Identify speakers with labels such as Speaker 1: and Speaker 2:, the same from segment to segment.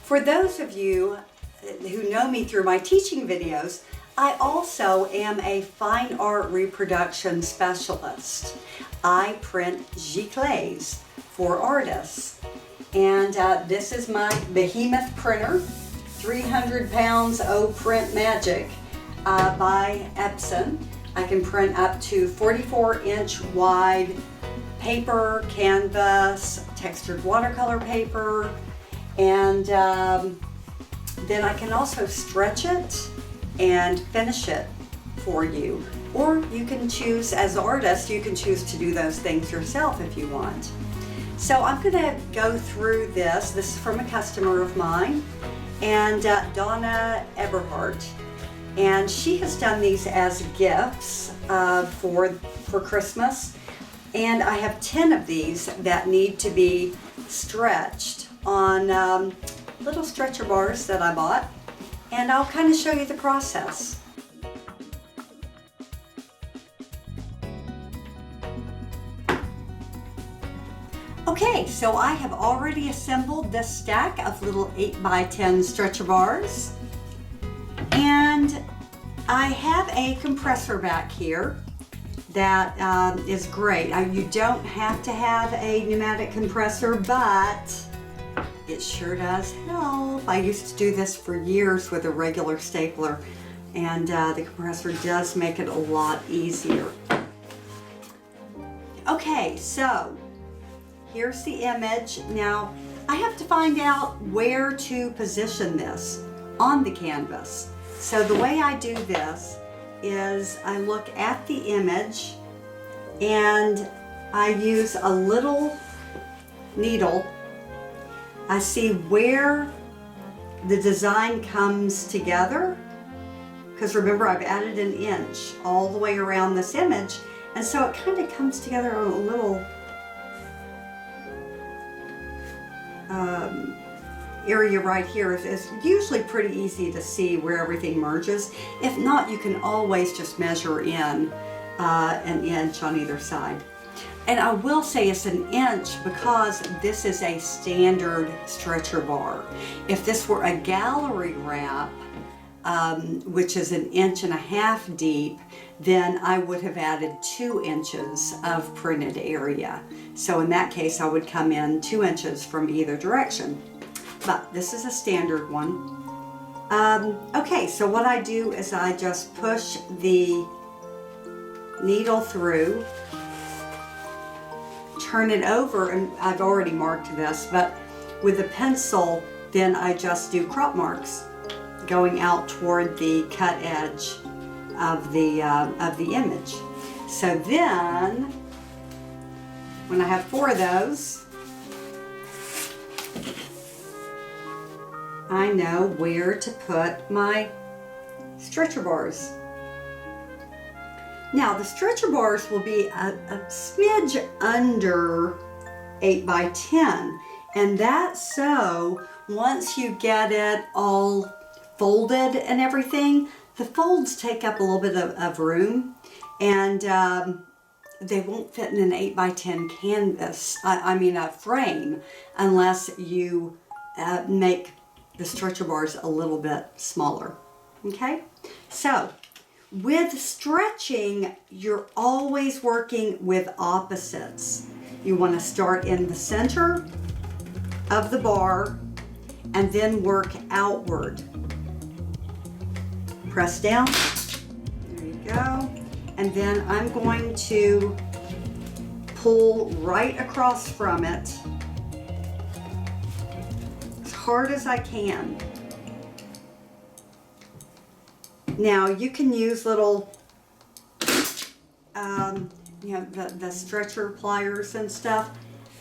Speaker 1: For those of you who know me through my teaching videos, I also am a fine art reproduction specialist. I print giclées for artists. And this is my behemoth printer, 300 pounds of print magic by Epson. I can print up to 44-inch wide paper, canvas, textured watercolor paper, and then I can also stretch it and finish it for you. Or you can choose, as an artist, you can choose to do those things yourself if you want. So I'm going to go through this. This is from a customer of mine, and Donna Eberhart. And she has done these as gifts for Christmas. And I have 10 of these that need to be stretched on little stretcher bars that I bought. And I'll kind of show you the process. Okay, so I have already assembled this stack of little 8x10 stretcher bars. And I have a compressor back here that is great. You don't have to have a pneumatic compressor, but it sure does help. I used to do this for years with a regular stapler, and the compressor does make it a lot easier. Okay, so here's the image. Now, I have to find out where to position this on the canvas. So the way I do this is I look at the image and I use a little needle. I see where the design comes together, because remember, I've added an inch all the way around this image, and so it kind of comes together on a little area right here. Is usually pretty easy to see where everything merges. If not, you can always just measure in an inch on either side. And I will say it's an inch because this is a standard stretcher bar. If this were a gallery wrap, which is 1.5 inches deep, then I would have added 2 inches of printed area. So in that case, I would come in 2 inches from either direction. But this is a standard one. Okay, so what I do is I just push the needle through, turn it over, and I've already marked this, but with a pencil, then I just do crop marks going out toward the cut edge of the image. So then, when I have 4 of those, I know where to put my stretcher bars. Now, the stretcher bars will be a smidge under 8x10, and that's so once you get it all folded and everything, the folds take up a little bit of room, and they won't fit in an 8x10 canvas, a frame, unless you make the stretcher bars a little bit smaller. Okay? So, with stretching, you're always working with opposites. You want to start in the center of the bar and then work outward. Press down. There you go. And then I'm going to pull right across from it as hard as I can. Now you can use little, the stretcher pliers and stuff.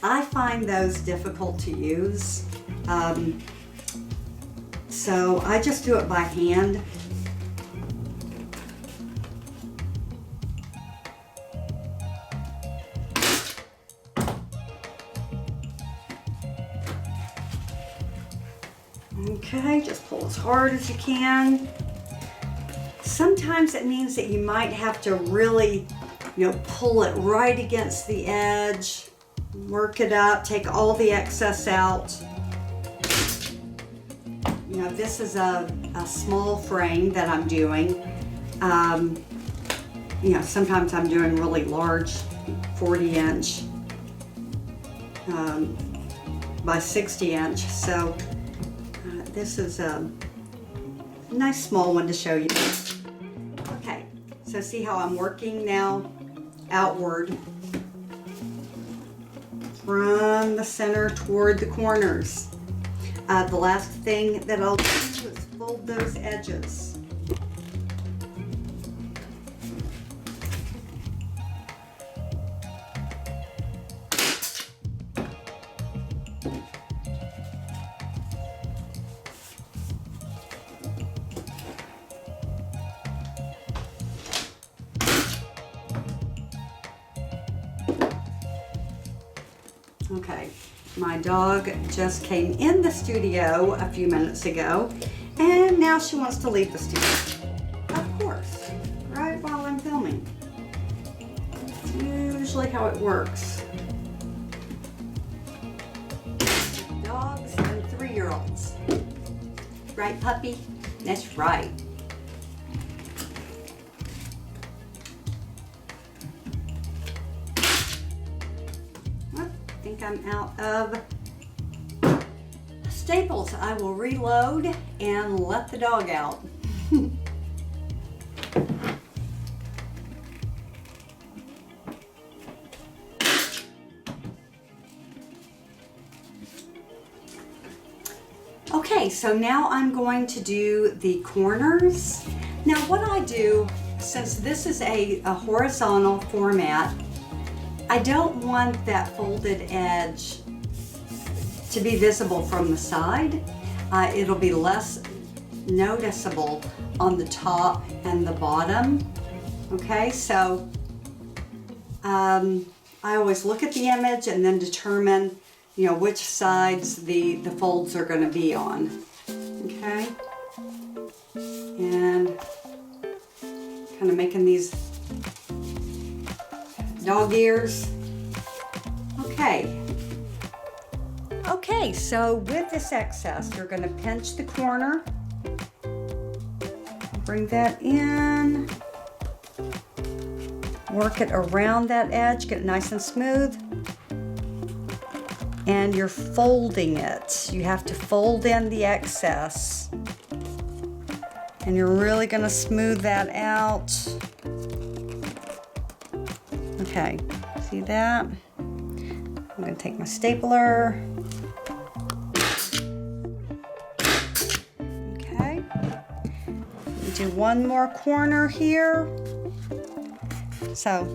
Speaker 1: I find those difficult to use, so I just do it by hand. Okay, just pull as hard as you can. Sometimes it means that you might have to really, pull it right against the edge, work it up, take all the excess out. You know, this is a small frame that I'm doing. You know, sometimes I'm doing really large 40-inch by 60-inch. So this is a nice small one to show you. Okay, so see how I'm working now outward from the center toward the corners. The last thing that I'll do is fold those edges. Okay, my dog just came in the studio a few minutes ago, and now she wants to leave the studio. Of course, right while I'm filming. It's usually how it works. Dogs and 3-year-olds. Right, puppy? That's right. I think I'm out of staples. I will reload and let the dog out. Okay, so now I'm going to do the corners. Now what I do, since this is a horizontal format, I don't want that folded edge to be visible from the side. It'll be less noticeable on the top and the bottom. Okay, so I always look at the image and then determine, you know, which sides the folds are going to be on. Okay, and kind of making these dog ears. Okay, so with this excess, you're going to pinch the corner, bring that in, work it around that edge, get it nice and smooth, and you're folding it. You have to fold in the excess, and you're really going to smooth that out. Okay, see that? I'm going to take my stapler. Okay. Do one more corner here. So,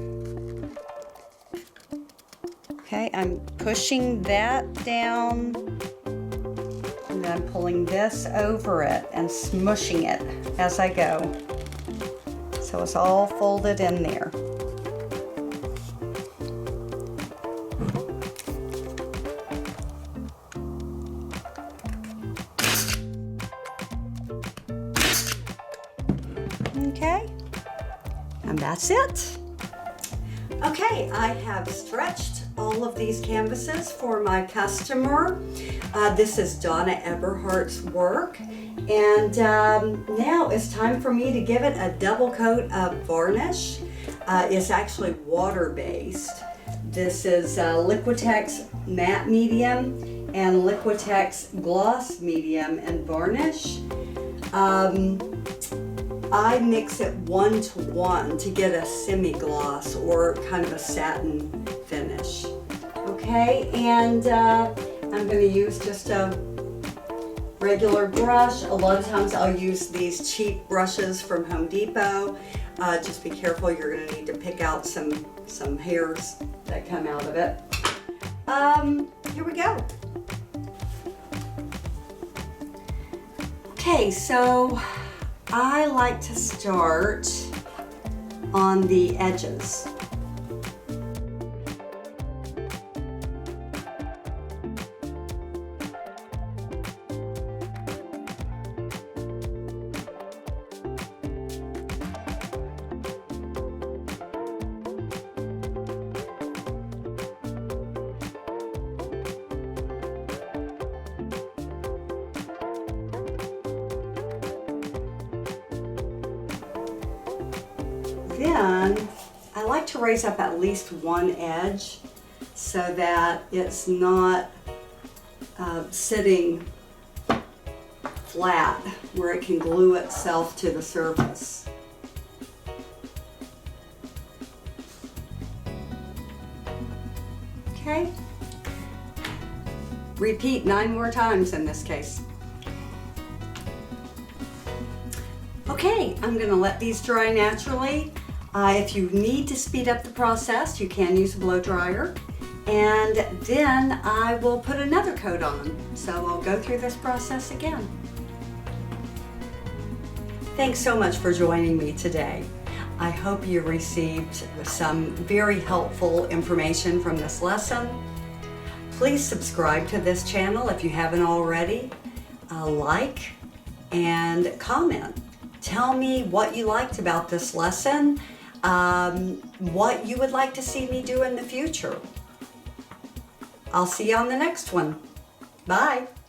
Speaker 1: okay, I'm pushing that down, and then I'm pulling this over it and smushing it as I go. So it's all folded in there. Okay, and that's it. Okay, I have stretched all of these canvases for my customer. This is Donna Eberhart's work, and now it's time for me to give it a double coat of varnish. It's actually water-based. This is Liquitex Matte Medium and Liquitex Gloss Medium and varnish. I mix it 1-to-1 to get a semi-gloss or kind of a satin finish. Okay, and I'm going to use just a regular brush. A lot of times I'll use these cheap brushes from Home Depot. Just be careful, you're going to need to pick out some hairs that come out of it. Here we go. Okay, so I like to start on the edges. then I like to raise up at least one edge so that it's not sitting flat where it can glue itself to the surface. Okay. Repeat 9 more times in this case. Okay, I'm going to let these dry naturally. If you need to speed up the process, you can use a blow dryer. And then I will put another coat on. So I'll go through this process again. Thanks so much for joining me today. I hope you received some very helpful information from this lesson. Please subscribe to this channel if you haven't already. Like and comment. Tell me what you liked about this lesson, what you would like to see me do in the future. I'll see you on the next one. Bye.